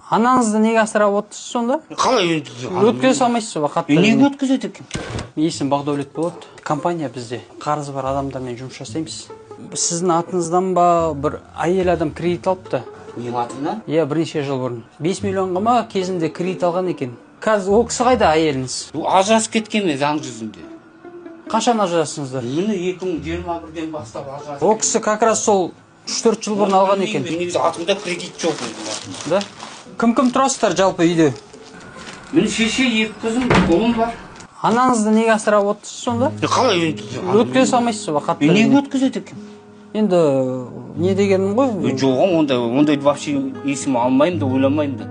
Анаңызды неге асырап отырсыз сонда? Қалай енді? Өткізе салмайсыз ба хатты? Неге өткізеді екен? Есім Бақдәулет болады. Компания бізде қарызы бар адамдармен жұмыс жасаймыз. Сіздің атыңыздан ба бір әйел адам кредит алыпты? Менің атымнан? Иә, бірнеше жыл бұрын. 5 миллионға ма кезінде кредит алған екен. Қазір ол кісі қайда әйеліңіз? Ажырасып кеткен мен заң жүзінде. Қашан ажырастыңыздар? Мені 2021-ден бастап ажырасып. Ол кісі как раз сол 3-4 жыл бұрын алған екен. Негізі атымда кредит жоқ. Да? Кім тұрасыздар жалпы үйде? Мен шеше, 2 қызым, ұлым бар. Анаңызды неге асырап отырсыз сонда? Қалай енді? Өткізе салмайсыз ба хатты? Неге өткізеді екен? Енді не дегенім ғой? Жоқ, ондай вообще есім алмаймын да, ойламаймын да.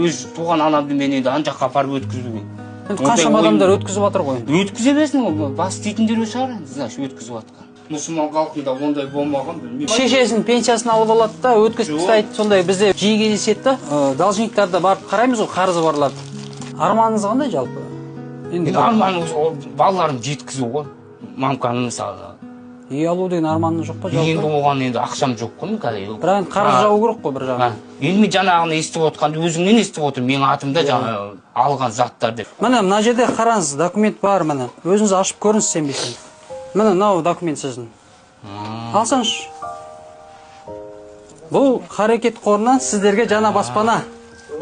Өз туған анамды мен енді ан жаққа апарып өткізбеймін. Енді қаншама адамдар өткізіп жатыр ғой. Өткізе берсін, бас дейтіндер шығар, значит, өткізіп жатқан. Мұсылман халқында ондай болмаған, білмеймін. Шешесінің пенсиясын алып алады да, өткізіп тастайды. Сондай бізде жиі кездеседі да, должниктарды барып қараймыз ғой, қарызы барларды. Арманыңыз қандай жалпы? Енді арманым балаларым жеткізу ғой. Мамканы мысалы. Үй алу деген арманың жоқ па жалпы? Енді оған енді ақшам жоқ қой қазір. Бірақ қарыз жабу керек қой бір жағынан. Енді мен жаңағыны естіп отқанды өзіңнен естіп отырмын. Менің атымда жаңа алған заттар деп. Міне мына жерде қараңыз, документ бар міне. Өзіңіз ашып көріңіз сенбесең. Міне мынау документ сіздің. Алсаңызшы. Бұл Харекет қорынан сіздерге жаңа баспана.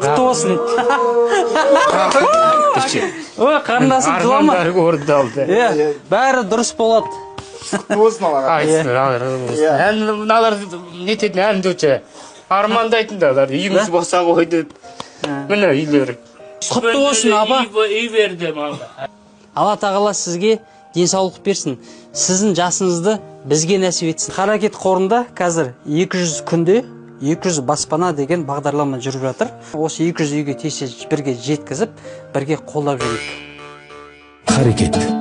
Құтты болсын. Ой, қарындасым жылама. Армандары орындалды. Иә, бәрі дұрыс болады. Құтты болсын аға. Ән мыналар нететін ән дөтше. Армандайтындар, үйіміз болса ғой деп. Міне үйлері. Құтты болсын, апа. Үй берді маған. Алла тағала сізге денсаулық берсін. Сіздің жасыңызды бізге нәсіп етсін. Харекет қорында қазір 200 күнде 200 баспана деген бағдарлама жүріп жатыр. Осы 200 үйге тез бірге жеткізіп, бірге қолдап жүрейік. Харекет.